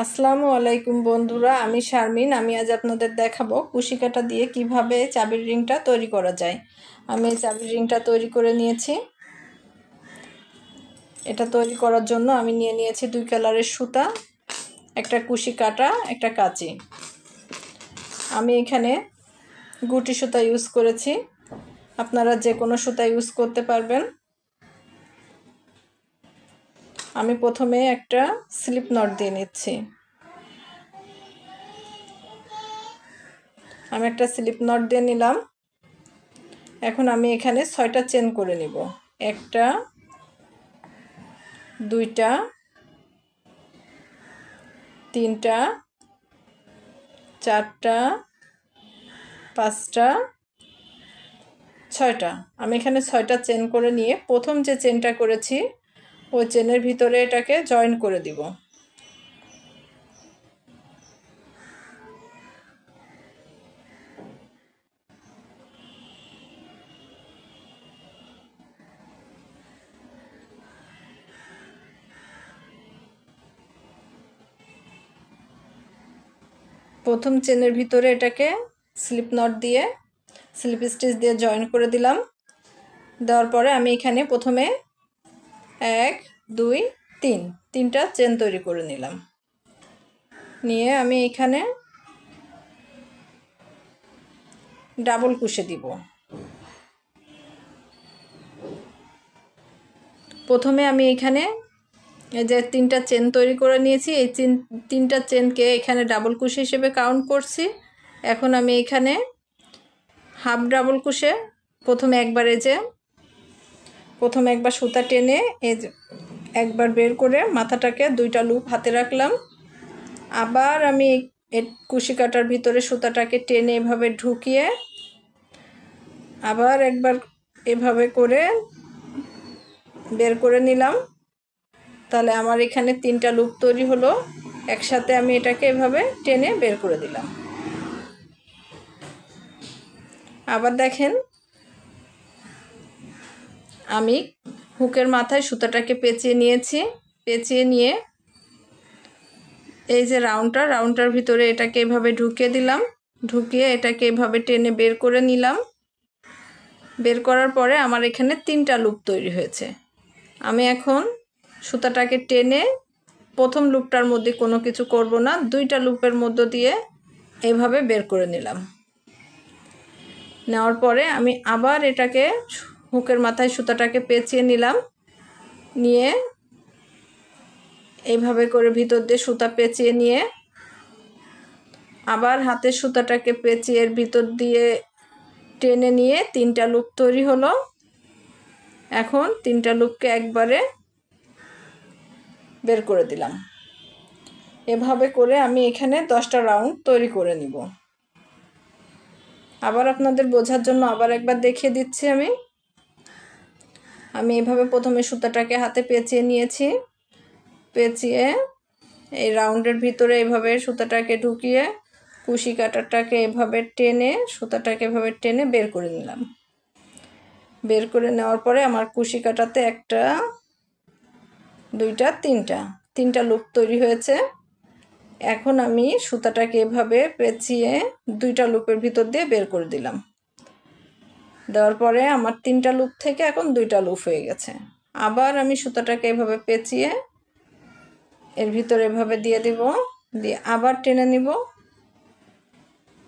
আসসালামু আলাইকুম বন্ধুরা, আমি শারমিন। আমি আজ আপনাদের দেখাবো কুশি কাঁটা দিয়ে কিভাবে চাবির রিংটা তৈরি করা যায়। আমি এই চাবির রিংটা তৈরি করে নিয়েছি। এটা তৈরি করার জন্য আমি নিয়েছি 2 কালারের সুতা, একটা কুশি কাঁটা, একটা কাঁচি। আমি এখানে গুটি সুতা ইউজ করেছি, আপনারা যে কোনো সুতা ইউজ করতে পারবেন। আমি প্রথমে একটা স্লিপ নট দিয়ে নিচ্ছি। আমি একটা স্লিপ নট দিয়ে নিলাম। এখন আমি এখানে 6টা চেন করে নিব। একটা, দুইটা, তিনটা, চারটা, পাঁচটা, ছয়টা। আমি এখানে 6টা চেন করে নিয়ে প্রথম যে চেনটা করেছি ওই চেনের ভিতরে এটাকে জয়েন করে দিব। প্রথম চেনের ভিতরে এটাকে স্লিপ নট দিয়ে স্লিপ স্টিচ দিয়ে জয়েন করে দিলাম। দেওয়ার পরে আমি এখানে প্রথমে 1 2 3 তিনটা চেন তৈরি করে নিলাম। নিয়ে আমি এখানে ডাবল কুশি দিব। প্রথমে আমি এখানে এই যে 3টা চেন তৈরি করে নিয়েছি, এই 3টা চেনকে এখানে ডাবল কুশি হিসেবে কাউন্ট করছি। এখন আমি এখানে হাফ ডাবল কুশে প্রথমে একবার সুতা টেনে একবার বের করে মাথাটাকে 2টা লুপ হাতে রাখলাম। আবার আমি কুশি কাটার ভিতরে সুতাটাকে টেনে এভাবে ঢুকিয়ে আবার একবার এভাবে করে বের করে নিলাম। তাহলে আমার এখানে 3টা লুপ তৈরি হলো। একসাথে আমি এটাকে এভাবে টেনে বের করে দিলাম। আবার দেখেন, আমি হুকের মাথায় সুতাটাকে পেঁচিয়ে নিয়েছি। পেঁচিয়ে নিয়ে এই যে রাউন্ডটার ভিতরে এটাকে এভাবে ঢুকিয়ে দিলাম। ঢুকিয়ে এটাকে এভাবে টেনে বের করে নিলাম। বের করার পরে আমার এখানে 3টা লুপ তৈরি হয়েছে। আমি এখন সুতাটাকে টেনে প্রথম লুপটার মধ্যে কোনো কিছু করব না, 2টা লুপের মধ্য দিয়ে এইভাবে বের করে নিলাম। নেওয়ার পরে আমি আবার এটাকে হুকের মাথায় সুতাটাকে পেঁচিয়ে নিলাম। নিয়ে এইভাবে করে ভিতর দিয়ে সুতা পেঁচিয়ে নিয়ে আবার হাতের সুতাটাকে পেঁচিয়ে এর ভিতর দিয়ে টেনে নিয়ে 3টা লুপ তৈরি হলো। এখন 3টা লুপকে একবারে বের করে দিলাম। এভাবে করে আমি এখানে 10টা রাউন্ড তৈরি করে নিব। আবার আপনাদের বোঝার জন্য আবার একবার দেখিয়ে দিচ্ছি। আমি এভাবে প্রথমে সুতাটাকে হাতে পেঁচিয়ে নিয়েছি। পেঁচিয়ে এই রাউন্ডের ভিতরে এভাবে সুতাটাকে ঢুকিয়ে কুশি কাঁটাটাকে এভাবে টেনে সুতাটাকে এভাবে টেনে বের করে নিলাম। বের করে নেওয়ার পরে আমার কুশি কাঁটাতে 1টা 2টা 3টা লুপ তৈরি হয়েছে। এখন আমি সুতাটাকে এভাবে পেঁচিয়ে 2টা লুপের ভিতর দিয়ে বের করে দিলাম। দেওয়ার পরে আমার 3টা লুপ থেকে এখন 2টা লুপ হয়ে গেছে। আবার আমি সুতাটাকে এভাবে পেঁচিয়ে এর ভিতরে এভাবে দিয়ে দিব, দিয়ে আবার টেনে নিব।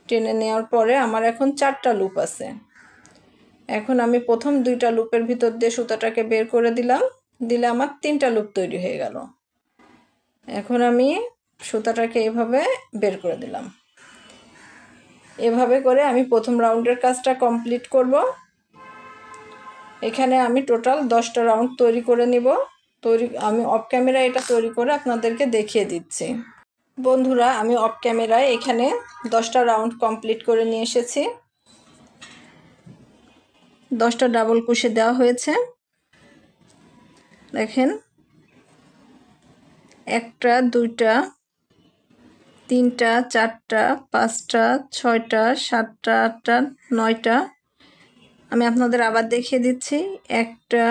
টেনে নেওয়ার পরে আমার এখন 4টা লুপ আছে। এখন আমি প্রথম 2টা লুপের ভিতর দিয়ে সুতাটাকে বের করে দিলাম। দিলে আমার 3টা লুপ তৈরি হয়ে গেল। এখন আমি সুতাটাকে এভাবে বের করে দিলাম। এভাবে করে আমি প্রথম রাউন্ডের কাজটা কমপ্লিট করব। এখানে আমি টোটাল 10টা রাউন্ড তৈরি করে নিব। আমি অফ ক্যামেরায় এটা তৈরি করে আপনাদেরকে দেখিয়ে দিচ্ছি। বন্ধুরা, আমি অফ ক্যামেরায় এখানে 10টা রাউন্ড কমপ্লিট করে নিয়ে এসেছি। 10টা ডাবল কুশি দেওয়া হয়েছে। দেখেন, 1টা 2টা 3টা 4টা 5টা 6টা 7টা 8টা 9টা। আমি আপনাদের আবার দেখিয়ে দিচ্ছি। 1টা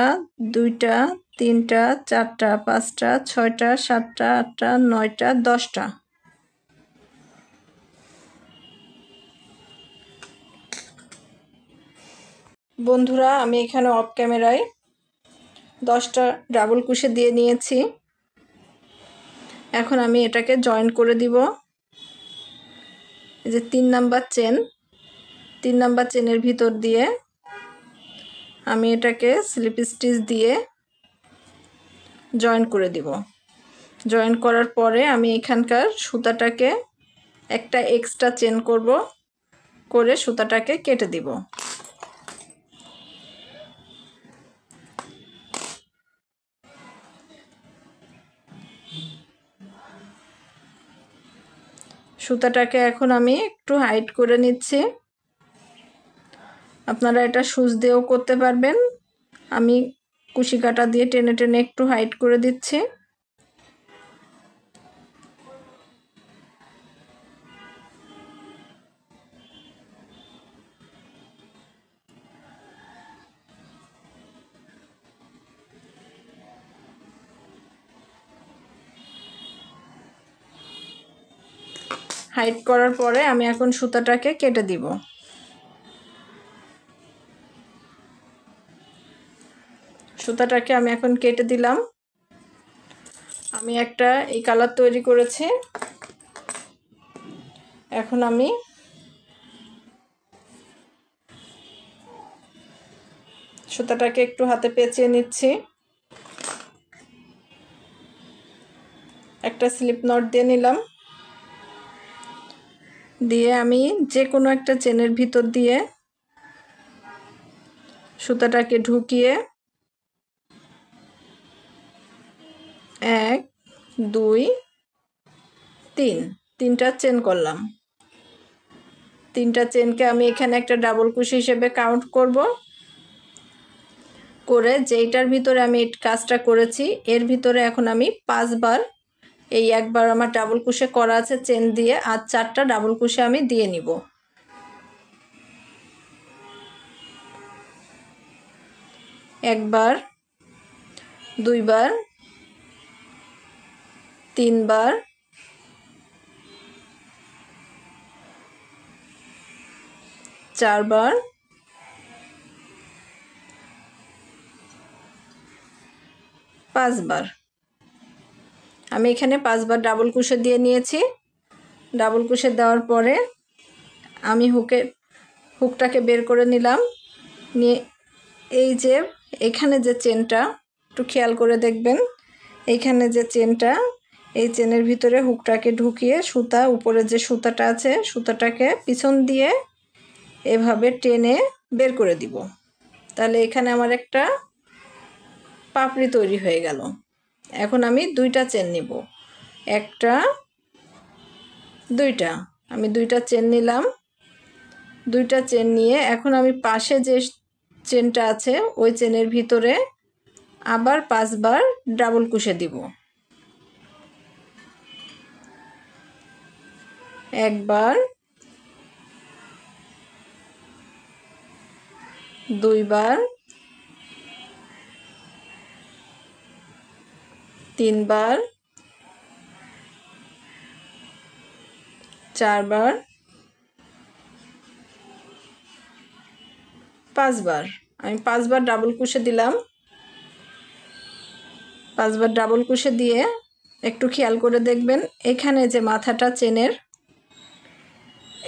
2টা 3টা 4টা 5টা 6টা 7টা 8টা 9টা 10টা। বন্ধুরা, আমি এখানে অফ ক্যামেরায় 10টা ডাবল কুশি দিয়ে নিয়েছি। এখন আমি এটাকে জয়েন করে দিব। এই যে 3 নাম্বার চেনের ভিতর দিয়ে আমি এটাকে স্লিপ স্টিচ দিয়ে জয়েন করে দিব। জয়েন করার পরে আমি এখানকার সুতাটাকে একটা এক্সট্রা চেন করব, করে সুতাটাকে কেটে দিব। সুতাটাকে এখন আমি একটু হাইট করে নিচ্ছি। আপনারা এটা সুচ দিয়েও করতে পারবেন। আমি কুশি কাটা দিয়ে টেনে টেনে একটু হাইট করে দিচ্ছি। হাইট করার পরে আমি এখন সুতাটাকে কেটে দিব। সুতাটাকে আমি এখন কেটে দিলাম। আমি একটা এই কালার তৈরি করেছি। এখন আমি সুতাটাকে একটু হাতে পেঁচিয়ে নিচ্ছি। একটা স্লিপ নট দিয়ে নিলাম। দিয়ে আমি যে কোনো একটা চেনের ভিতর দিয়ে সুতাটাকে ঢুকিয়ে 1 2 3 তিনটা চেন করলাম। 3টা চেনকে আমি এখানে একটা ডাবল কুশি হিসেবে কাউন্ট করব। করে যেইটার ভিতরে আমি কাজটা করেছি এর ভিতরে এখন আমি 5 বার, এই একবার আমার ডাবল কুশি করা আছে চেন দিয়ে, আর 4টা ডাবল কুশি আমি দিয়ে নিব। একবার, দুইবার, তিনবার, চারবার, পাঁচবার। আমি এখানে 5 বার ডাবল কুশি দিয়ে নিয়েছি। ডাবল কুশি দেওয়ার পরে আমি হুকটাকে বের করে নিলাম। নিয়ে এই যে এখানে যে চেনটা, একটু খেয়াল করে দেখবেন, এইখানে যে চেনটা, এই চেনের ভিতরে হুকটাকে ঢুকিয়ে সুতা, উপরে যে সুতাটা আছে সুতাটাকে পিছন দিয়ে এভাবে টেনে বের করে দিব। তাহলে এখানে আমার একটা পাপড়ি তৈরি হয়ে গেল। এখন আমি 2টা চেন নিব। একটা, 2টা, আমি 2টা চেন নিলাম। 2টা চেন নিয়ে এখন আমি পাশে যে চেনটা আছে ওই চেনের ভিতরে আবার 5 বার ডাবল কুশি দিব। একবার, দুইবার, তিনবার, চারবার, 5 বার। আমি 5 বার ডাবল কুশি দিলাম। 5 বার ডাবল কুশি দিয়ে একটু খেয়াল করে দেখবেন, এখানে যে মাথাটা চেনের,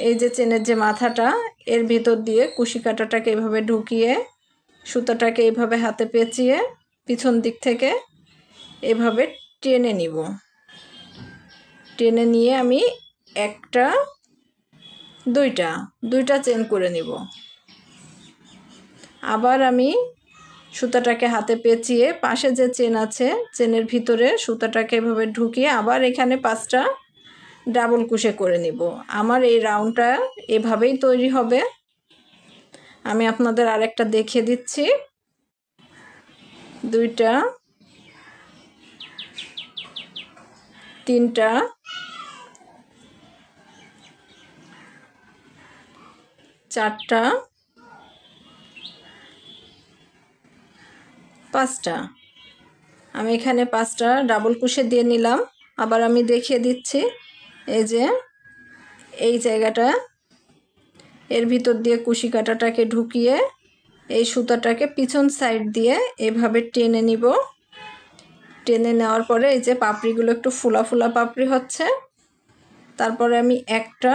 এই যে চেনের যে মাথাটা, এর ভিতর দিয়ে কুশি কাঁটাটাকে এভাবে ঢুকিয়ে সুতাটাকে এইভাবে হাতে পেঁচিয়ে পিছন দিক থেকে এভাবে টেনে নিব। টেনে নিয়ে আমি একটা, 2টা চেন করে নিব। আবার আমি সুতাটাকে হাতে পেঁচিয়ে পাশে যে চেন আছে চেনের ভিতরে সুতাটাকে এভাবে ঢুকিয়ে আবার এখানে 5টা ডাবল কুশি করে নিব। আমার এই রাউন্ডটা এভাবেই তৈরি হবে। আমি আপনাদের আরেকটা দেখিয়ে দিচ্ছি। 2টা, 3টা, 4টা, 5টা, আমি এখানে 5টা ডাবল ক্রোশে দিয়ে নিলাম। আবার আমি দেখিয়ে দিচ্ছি, এই যে এই জায়গাটা, এর ভিতর দিয়ে কুশি কাঁটাটাকে ঢুকিয়ে এই সুতাটাকে পিছন সাইড দিয়ে এভাবে টেনে নিব। টেনে নেওয়ার পরে এই যে পাপড়িগুলো একটু ফুলা ফুলা পাপড়ি হচ্ছে, তারপরে আমি একটা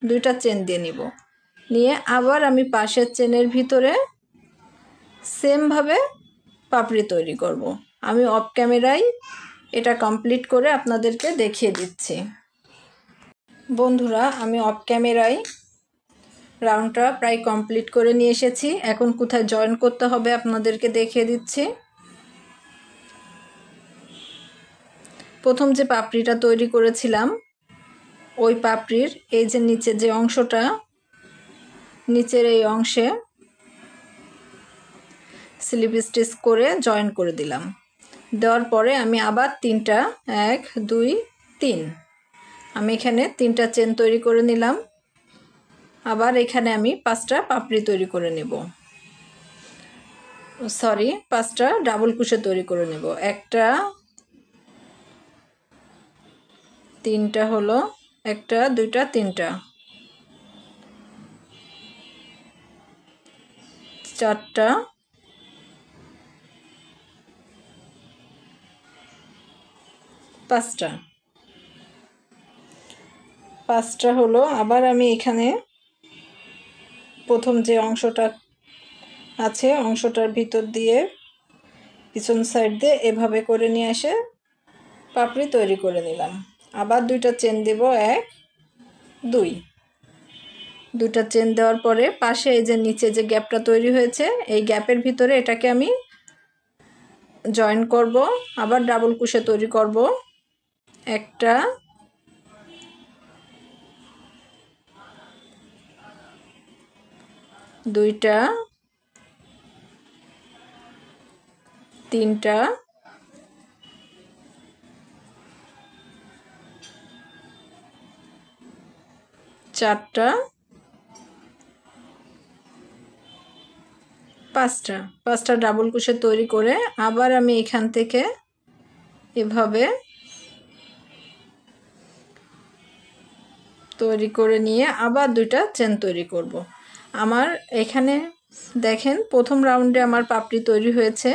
দুইটা চেন দিয়ে নিব। নিয়ে আবার আমি পাশের চেনের ভিতরে সেমভাবে পাপড়ি তৈরি করব। আমি অফ ক্যামেরায় এটা কমপ্লিট করে আপনাদেরকে দেখিয়ে দিচ্ছি। বন্ধুরা, আমি অফ ক্যামেরায় রাউন্ডটা প্রায় কমপ্লিট করে নিয়ে এসেছি। এখন কোথায় জয়েন করতে হবে আপনাদেরকে দেখিয়ে দিচ্ছি। প্রথম যে পাপড়িটা তৈরি করেছিলাম, ওই পাপড়ির এই যে নিচে যে অংশটা, নিচের এই অংশে স্লিপ স্টিচ করে জয়েন করে দিলাম। দেওয়ার পরে আমি আবার 3টা 1 2 3 আমি এখানে 3টা চেন তৈরি করে নিলাম। আবার এখানে আমি 5টা পাপড়ি তৈরি করে নেব, সরি 5টা ডাবল ক্রোশে তৈরি করে নেব। একটা 3টা হলো, একটা 2টা 3টা 4টা 5টা হলো। আবার আমি এখানে প্রথম যে অংশটা আছে, অংশটার ভিতর দিয়ে পিছন সাইড দিয়ে এভাবে করে নিয়ে এসে পাপড়ি তৈরি করে নিলাম। আবার 2টা চেন দেব, 1 2 2টা চেন দেওয়ার পরে পাশে এই যে নিচে যে গ্যাপটা তৈরি হয়েছে, এই গ্যাপের ভিতরে এটাকে আমি জয়েন করব। আবার ডাবল ক্রোশে তৈরি করব, একটা 2টা 3টা 4টা 5টা ডাবল ক্রোশে তৈরি করে আবার আমি এখান থেকে এভাবে তৈরি করে নিয়ে আবার 2টা চেন তৈরি করব। আমার এখানে দেখেন প্রথম রাউন্ডে আমার পাপড়ি তৈরি হয়েছে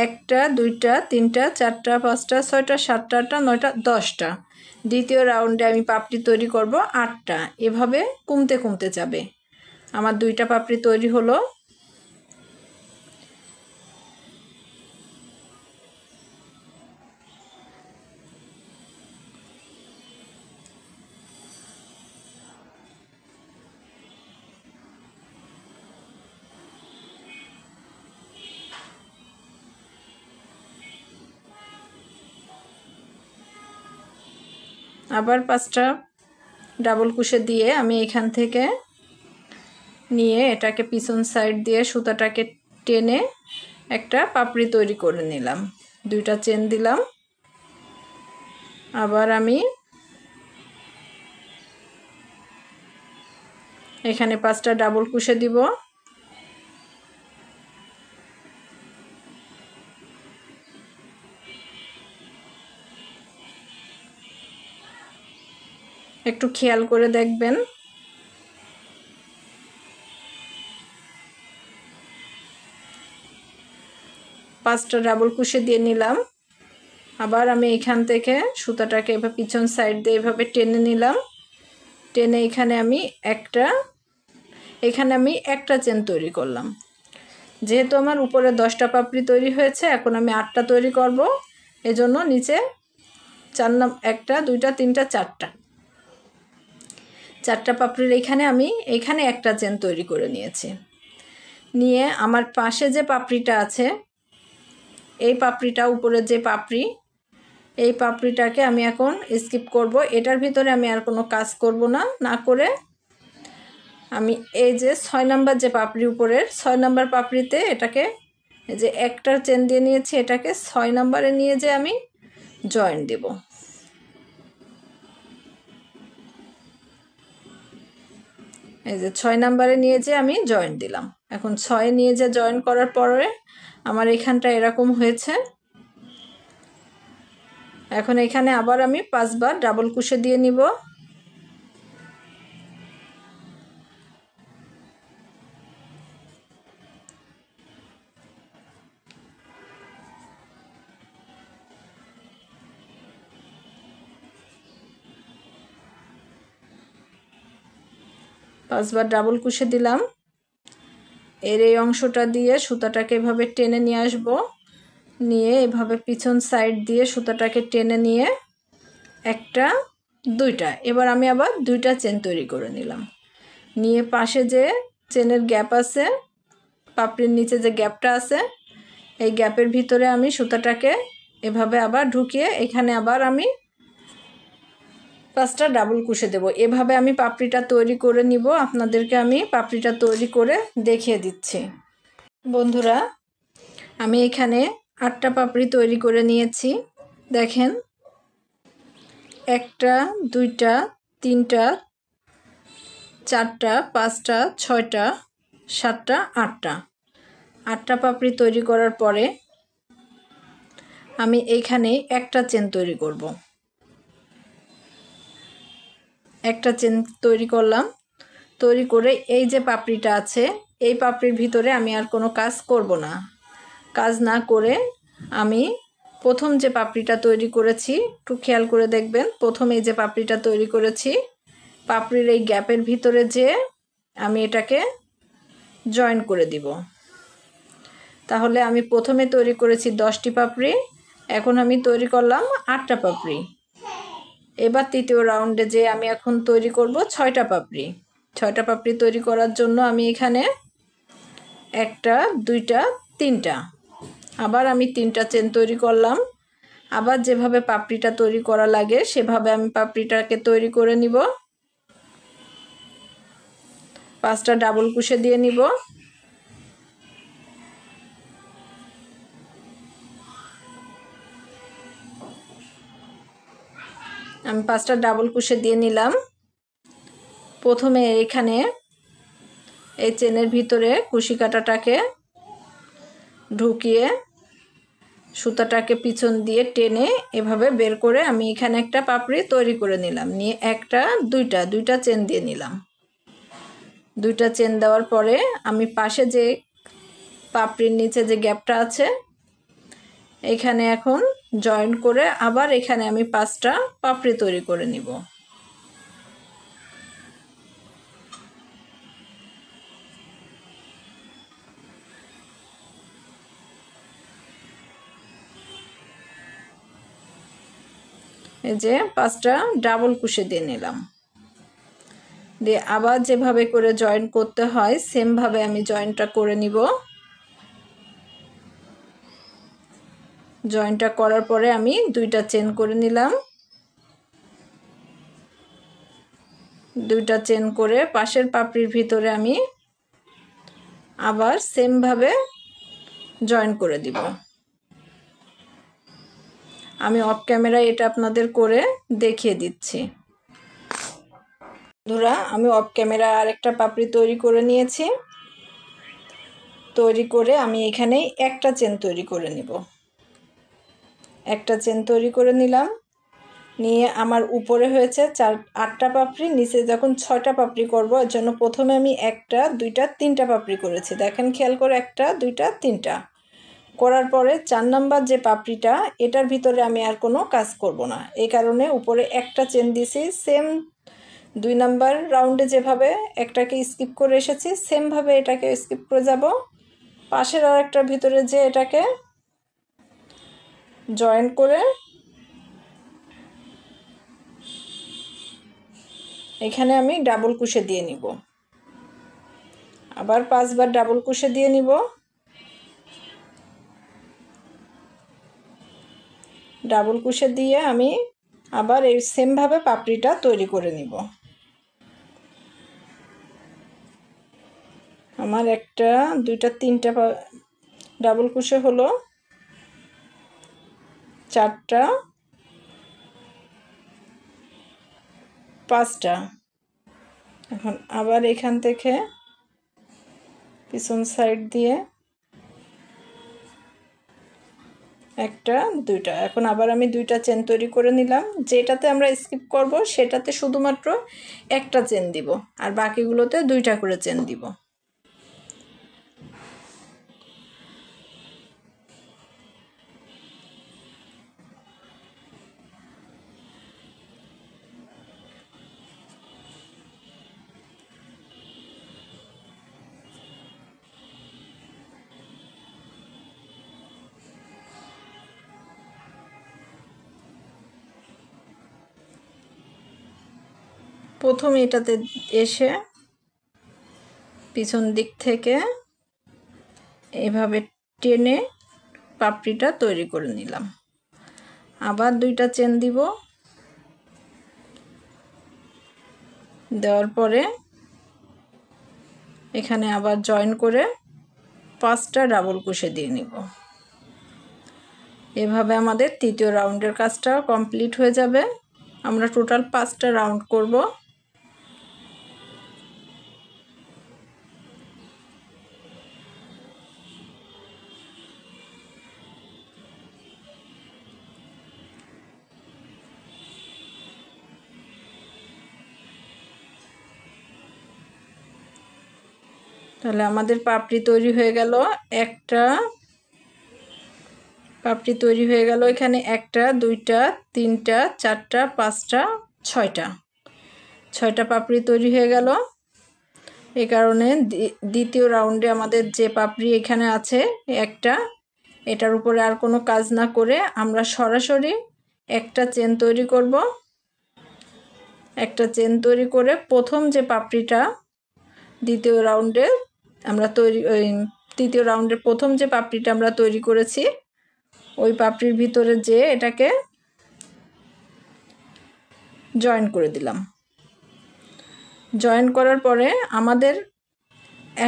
1টা 2টা 3টা 4টা 5টা 6টা 7টা 8টা 9টা 10টা। দ্বিতীয় রাউন্ডে আমি পাপড়ি তৈরি করব 8টা। এভাবে কমতে কমতে যাবে। আমার 2টা পাপড়ি তৈরি হলো। আবার 5টা ডাবল ক্রোশে দিয়ে আমি এখান থেকে নিয়ে এটাকে পিছন সাইড দিয়ে সুতাটাকে টেনে একটা পাপড়ি তৈরি করে নিলাম। 2টা চেন দিলাম। আবার আমি এখানে 5টা ডাবল ক্রোশে দিব। একটু খেয়াল করে দেখবেন। পাঁচটা ডাবল ক্রোশে দিয়ে নিলাম। আবার আমি এখান থেকে সুতাটাকে এভাবে পিছন সাইড দিয়ে এভাবে টেনে নিলাম। টেনে এখানে আমি একটা চেন তৈরি করলাম। যেহেতু আমার উপরে 10টা পাপড়ি তৈরি হয়েছে, এখন আমি 8টা তৈরি করব। এজন্য নিচে 1টা 2টা 3টা 4টা পাপড়ির এখানে একটা চেন তৈরি করে নিয়েছি। নিয়ে আমার পাশে যে পাপড়িটা আছে, এই পাপড়িটা উপরে যে পাপড়ি, এই পাপড়িটাকে আমি এখন স্কিপ করব। এটার ভিতরে আমি আর কোনো কাজ করব না। না করে আমি এই যে 6 নাম্বার যে পাপড়ি উপরের 6 নাম্বার পাপড়িতে এটাকে এই যে একটা চেন দিয়ে নিয়েছি, এটাকে 6 নাম্বারে নিয়ে যে আমি জয়েন দেব। এই যে 6 নাম্বারে নিয়ে যে আমি জয়েন দিলাম। এখন 6 নিয়ে যে জয়েন করার পরে আমার এখানটা এরকম হয়েছে। এখন এখানে আবার আমি 5 বার ডাবল কুশি দিয়ে নিব। পাঁচবার ডাবল কুশি দিলাম। এর এই অংশটা দিয়ে সুতাটাকে এভাবে টেনে নিয়ে আসব, নিয়ে এভাবে পিছন সাইড দিয়ে সুতাটাকে টেনে নিয়ে একটা দুইটা, এবার আমি আবার দুইটা চেন তৈরি করে নিলাম। নিয়ে পাশে যে চেনের গ্যাপ আছে, পাপড়ির নিচে যে গ্যাপটা আছে, এই গ্যাপের ভিতরে আমি সুতাটাকে এভাবে আবার ঢুকিয়ে এখানে আবার আমি 5টা ডাবল কুশি দেব। এভাবে আমি পাপড়িটা তৈরি করে নিব। আপনাদেরকে আমি পাপড়িটা তৈরি করে দেখিয়ে দিচ্ছি। বন্ধুরা, আমি এখানে 8টা পাপড়ি তৈরি করে নিয়েছি। দেখেন, 1টা 2টা 3টা 4টা 5টা 6টা 7টা 8টা 8টা পাপড়ি তৈরি করার পরে আমি এইখানে একটা চেন তৈরি করব। একটা চেন তৈরি করলাম। তৈরি করে এই যে পাপড়িটা আছে, এই পাপড়ির ভিতরে আমি আর কোনো কাজ করব না। কাজ না করে আমি প্রথম যে পাপড়িটা তৈরি করেছি, একটু খেয়াল করে দেখবেন, প্রথম এই যে পাপড়িটা তৈরি করেছি, পাপড়ির এই গ্যাপের ভিতরে যে আমি এটাকে জয়েন করে দিব। তাহলে আমি প্রথমে তৈরি করেছি 10টি পাপড়ি, এখন আমি তৈরি করলাম 8টা পাপড়ি। এবার তৃতীয় রাউন্ডে যে আমি এখন তৈরি করব 6টা পাপড়ি। 6টা পাপড়ি তৈরি করার জন্য আমি এখানে 1টা 2টা 3টা, আবার আমি 3টা চেন তৈরি করলাম। আবার যেভাবে পাপড়িটা তৈরি করা লাগে সেভাবে আমি পাপড়িটাকে তৈরি করে নিব। 5টা ডাবল কুশি দিয়ে নিব। আমি 5টা ডাবল কুশি দিয়ে নিলাম। প্রথমে এখানে এই চেনের ভিতরে কুশি কাঁটাটাকে ঢুকিয়ে সুতাটাকে পিছন দিয়ে টেনে এভাবে বের করে আমি এখানে একটা পাপড়ি তৈরি করে নিলাম। নিয়ে 1টা 2টা চেন দিয়ে নিলাম। 2টা চেন দেওয়ার পরে আমি পাশে যে পাপড়ির নিচে যে গ্যাপটা আছে, এখানে এখন জয়েন করে আবার এখানে আমি 5টা পাপড়ি তৈরি করে নিব। এই যে 5টা ডাবল কুশি দিয়ে নিলাম। দিয়ে আবার যেভাবে করে জয়েন করতে হয় সেমভাবে আমি জয়েনটা করে নিব। জয়েনটা করার পরে আমি 2টা চেন করে নিলাম। 2টা চেন করে পাশের পাপড়ির ভিতরে আমি আবার সেমভাবে জয়েন করে দিব। আমি অফ ক্যামেরায় এটা আপনাদের করে দেখিয়ে দিচ্ছি। বন্ধুরা, আমি অফ ক্যামেরা আরেকটা পাপড়ি তৈরি করে নিয়েছি। তৈরি করে আমি এখানে একটা চেন তৈরি করে নিব। একটা চেন তৈরি করে নিলাম। নিয়ে আমার উপরে হয়েছে 8টা পাপড়ি, নিচে যখন 6টা পাপড়ি করব এর জন্য প্রথমে আমি 1টা 2টা 3টা পাপড়ি করেছি। দেখেন খেয়াল করে, 1টা 2টা 3টা করার পরে 4 নাম্বার যে পাপড়িটা, এটার ভিতরে আমি আর কোনো কাজ করব না। এই কারণে উপরে একটা চেন দিয়েছি। সেম 2 নাম্বার রাউন্ডে যেভাবে একটাকে স্কিপ করে এসেছি সেমভাবে এটাকে স্কিপ করে যাব। পাশের আর একটার ভিতরে যে এটাকে জয়েন করে এখানে আমি ডাবল কুশি দিয়ে নিব। আবার 5 বার ডাবল কুশি দিয়ে নিব। ডাবল কুশি দিয়ে আমি আবার এই সেমভাবে পাপড়িটা তৈরি করে নিব। আমার 1টা 2টা 3টা ডাবল কুশি হলো, 4টা 5টা। এখন আবার এখান থেকে পিছন সাইড দিয়ে একটা দুইটা। এখন আবার আমি দুইটা চেন তৈরি করে নিলাম। যেটাতে আমরা স্কিপ করব সেটাতে শুধুমাত্র একটা চেন দিব, আর বাকিগুলোতে দুইটা করে চেন দিব। প্রথমে এটাতে এসে পিছন দিক থেকে এভাবে টেনে পাপড়িটা তৈরি করে নিলাম। আবার দুইটা চেন দিব, দেওয়ার পরে এখানে আবার জয়েন করে 5টা ডাবল ক্রোশে দিয়ে নিব। এভাবে আমাদের তৃতীয় রাউন্ডের কাজটা কমপ্লিট হয়ে যাবে। আমরা টোটাল 5টা রাউন্ড করব। তাহলে আমাদের পাপড়ি তৈরি হয়ে গেল। একটা পাপড়ি তৈরি হয়ে গেল। এখানে একটা, দুইটা, তিনটা, চারটা, পাঁচটা, ছয়টা পাপড়ি তৈরি হয়ে গেল। এই কারণে দ্বিতীয় রাউন্ডে আমাদের যে পাপড়ি এখানে আছে একটা, এটার উপরে আর কোনো কাজ না করে আমরা সরাসরি একটা চেন তৈরি করব। একটা চেন তৈরি করে প্রথম যে পাপড়িটা দ্বিতীয় রাউন্ডে আমরা তৃতীয় রাউন্ডের প্রথম যে পাপড়িটা আমরা তৈরি করেছি ওই পাপড়ির ভিতরে যে এটাকে জয়েন করে দিলাম। জয়েন করার পরে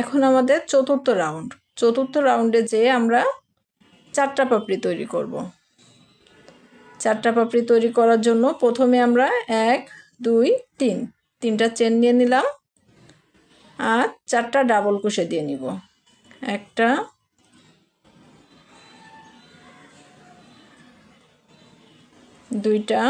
এখন আমাদের চতুর্থ রাউন্ডে যে আমরা 4টা পাপড়ি তৈরি করব। 4টা পাপড়ি তৈরি করার জন্য প্রথমে আমরা 1 2 3 তিনটা চেন নিয়ে নিলাম আর 4টা ডাবল ক্রোশে দিয়ে নিব। একটা, দুইটা,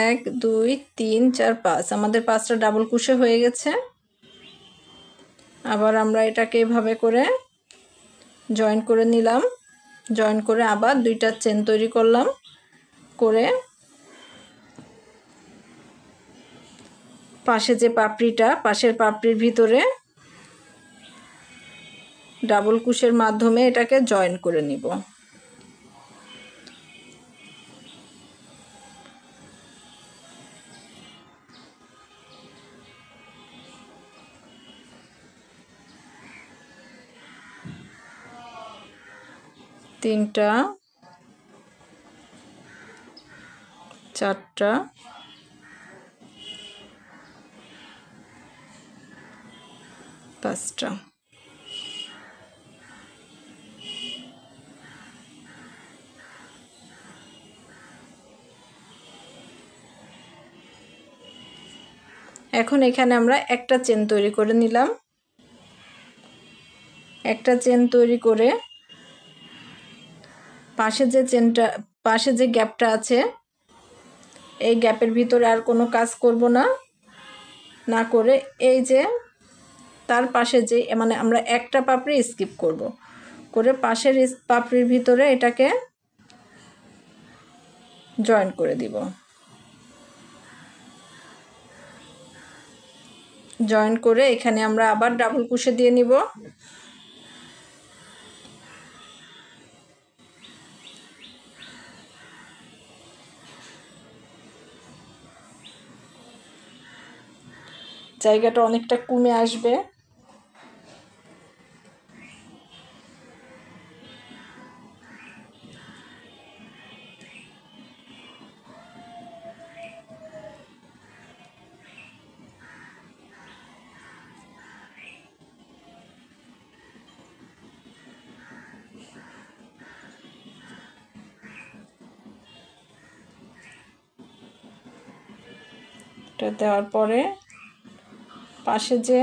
এক, দুই, তিন, চার, 5। আমাদের 5টা ডাবল ক্রোশে হয়ে গেছে। আবার আমরা এটাকে এভাবে করে জয়েন করে নিলাম। জয়েন করে আবার দুইটা চেন তৈরি করলাম, করে পাশে যে পাপড়িটা, পাশের পাপড়ির ভিতরে ডাবল ক্রোশের মাধ্যমে এটাকে জয়েন করে নিব। তিনটা, চারটা, পাঁচটা। এখন এখানে আমরা একটা চেন তৈরি করে নিলাম। একটা চেন তৈরি করে পাশে যে গ্যাপটা আছে এই গ্যাপের ভিতরে আর কোনো কাজ করব না করে এই যে তার পাশে যে মানে আমরা একটা পাপড়ি স্কিপ করব, করে পাশের পাপড়ির ভিতরে এটাকে জয়েন করে দিব। জয়েন করে এখানে আমরা আবার ডাবল ক্রোশে দিয়ে নিব। জায়গাটা অনেকটা কমে আসবে। এটা দেওয়ার পরে পাশে যে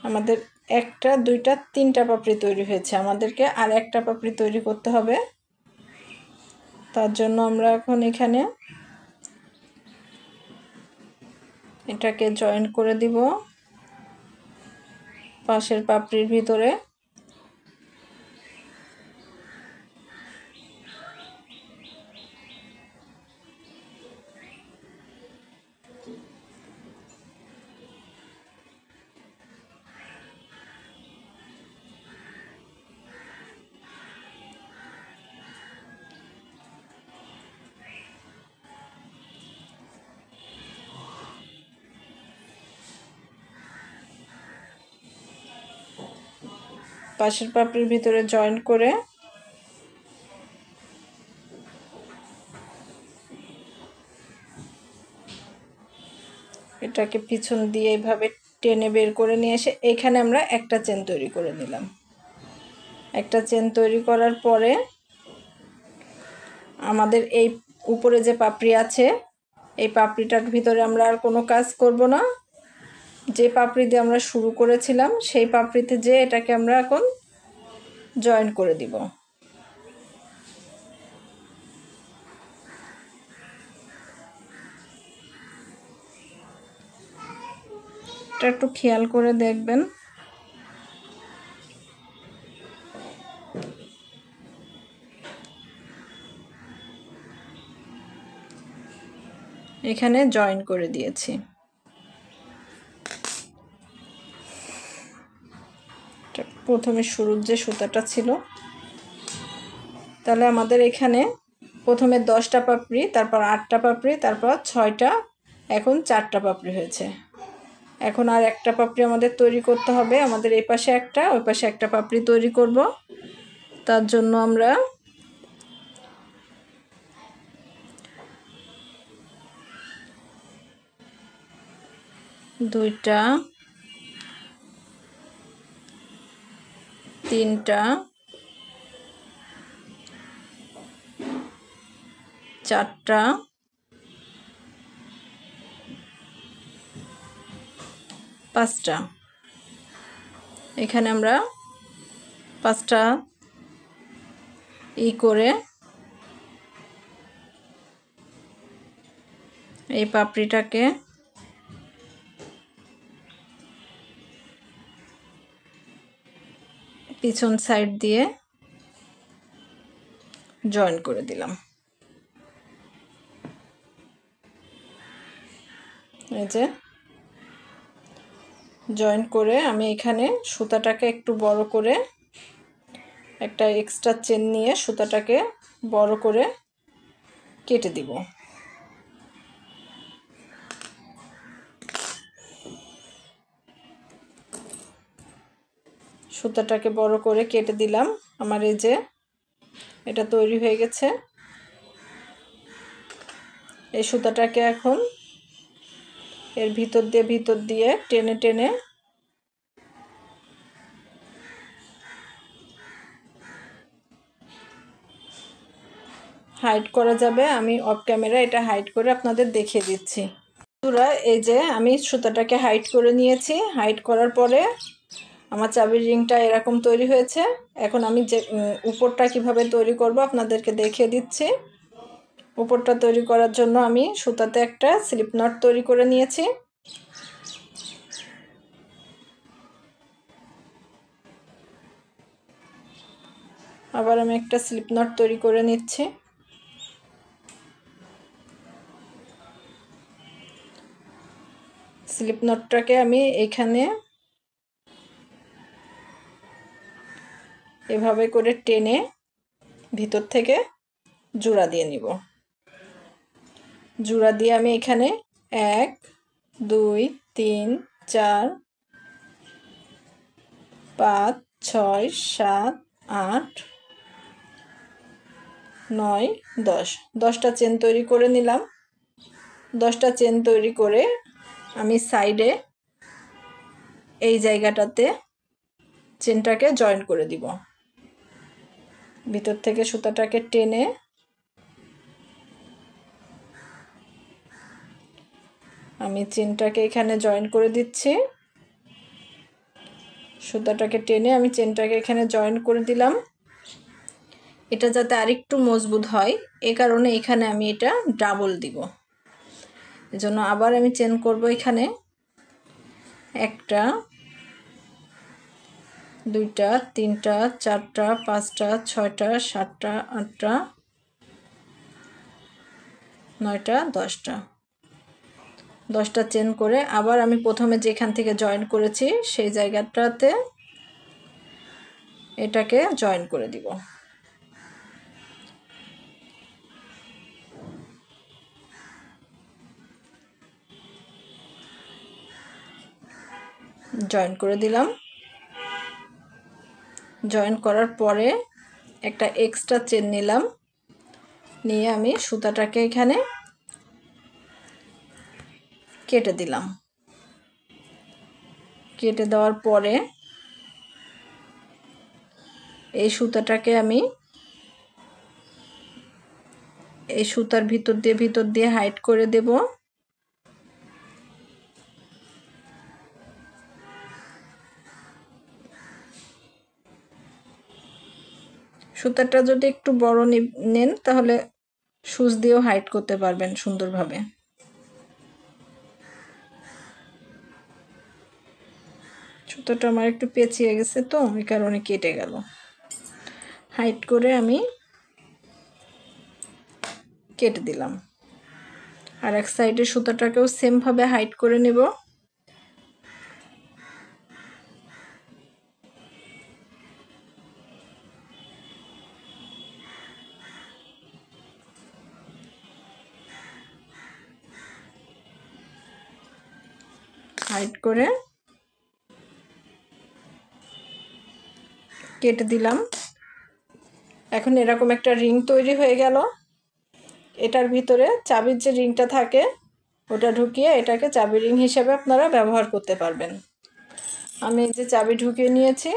আমাদের একটা দুইটা তিনটা পাপড়ি তৈরি হয়েছে, আমাদেরকে আর একটা পাপড়ি তৈরি করতে হবে। তার জন্য আমরা এখন এখানে এটাকে জয়েন করে দিব পাশের পাপড়ির ভিতরে। পাশের পাপড়ির ভিতরে জয়েন করে এটাকে পিছন দিয়ে এইভাবে টেনে বের করে নিয়ে এসে এখানে আমরা একটা চেন তৈরি করে নিলাম। একটা চেন তৈরি করার পরে আমাদের এই উপরে যে পাপড়ি আছে এই পাপড়িটার ভিতরে আমরা আর কোনো কাজ করব না। যে পাপড়ি দিয়ে আমরা শুরু করেছিলাম সেই পাপড়িতে যে এটাকে আমরা এখন জয়েন করে দিব। এটা একটু খেয়াল করে দেখবেন। এখানে জয়েন করে দিয়েছি। প্রথমে শুরুর যে সুতাটা ছিল, তাহলে আমাদের এখানে প্রথমে 10টা পাপড়ি, তারপর 8টা পাপড়ি, তারপর 6টা, এখন 4টা পাপড়ি হয়েছে। এখন আর একটা পাপড়ি আমাদের তৈরি করতে হবে। আমাদের এই পাশে একটা, ওই পাশে একটা পাপড়ি তৈরি করব। তার জন্য আমরা দুইটা, তিনটা, চারটা, পাঁচটা, এখানে আমরা 5টা করে এই পাপড়িটাকে পিছন সাইড দিয়ে জয়েন করে দিলাম। এই যে জয়েন করে আমি এখানে সুতাটাকে একটু বড় করে একটা এক্সট্রা চেন নিয়ে সুতাটাকে বড় করে কেটে দিব। সুতাটাকে বড় করে কেটে দিলাম। আমার এই যে এটা তৈরি হয়ে গেছে। এই সুতাটাকে এখন এর ভিতর দিয়ে টেনে টেনে হাইড করা যাবে। আমি অফ ক্যামেরা এটা হাইড করে আপনাদের দেখিয়ে দিচ্ছি। বন্ধুরা, এই যে আমি সুতাটাকে হাইড করে নিয়েছি। হাইড করার পরে আমার চাবির রিংটা এরকম তৈরি হয়েছে। এখন আমি যে উপরটা কিভাবে তৈরি করব আপনাদেরকে দেখিয়ে দিচ্ছি। উপরটা তৈরি করার জন্য আমি সুতাতে একটা স্লিপ নট তৈরি করে নিয়েছি। আবার আমি একটা স্লিপ নট তৈরি করে নিচ্ছি। স্লিপ নটটাকে আমি এখানে এভাবে করে টেনে ভিতর থেকে জোড়া দিয়ে নিব। জোড়া দিয়ে আমি এখানে 1 2 3 4 5 6 7 8 9 10 10টা চেন তৈরি করে নিলাম। 10টা চেন তৈরি করে আমি সাইডে এই জায়গাটাতে চেনটাকে জয়েন করে দিব। ভিতর থেকে সুতাটাকে টেনে আমি চেনটাকে এখানে জয়েন করে দিচ্ছি। সুতাটাকে টেনে আমি চেনটাকে এখানে জয়েন করে দিলাম। এটা যাতে আরেকটু মজবুত হয় এই কারণে এখানে আমি এটা ডাবল দিব। এজন্য আবার আমি চেন করব এখানে একটা, দুইটা, তিনটা, চারটা, পাঁচটা, ছয়টা, সাতটা, আটটা, নয়টা, 10টা চেন করে আবার আমি প্রথমে যেখান থেকে জয়েন করেছি সেই জায়গাটাতে এটাকে জয়েন করে দিব। জয়েন করে দিলাম। জয়েন করার পরে একটা এক্সট্রা চেন নিলাম, নিয়ে আমি সুতাটাকে এখানে কেটে দিলাম। কেটে দেওয়ার পরে এই সুতাটাকে আমি এই সুতার ভিতর দিয়ে হাইড করে দেব। সুতাটা যদি একটু বড় নেন তাহলে সুচ দিয়েও হাইড করতে পারবেন সুন্দরভাবে। সুতাটা আমার একটু পেঁচিয়ে গেছে তো এই কারণে কেটে গেল। হাইড করে আমি কেটে দিলাম। আর এক সাইডে সুতাটাকেও সেমভাবে হাইড করে নেব। হাইড করে কেটে দিলাম। এখন এরকম একটা রিং তৈরি হয়ে গেল। এটার ভিতরে চাবির যে রিংটা থাকে ওটা ঢুকিয়ে এটাকে চাবি রিং হিসেবে আপনারা ব্যবহার করতে পারবেন। আমি এই যে চাবি ঢুকিয়ে নিয়েছি,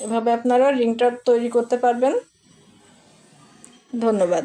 এভাবে আপনারা রিংটা তৈরি করতে পারবেন। ধন্যবাদ।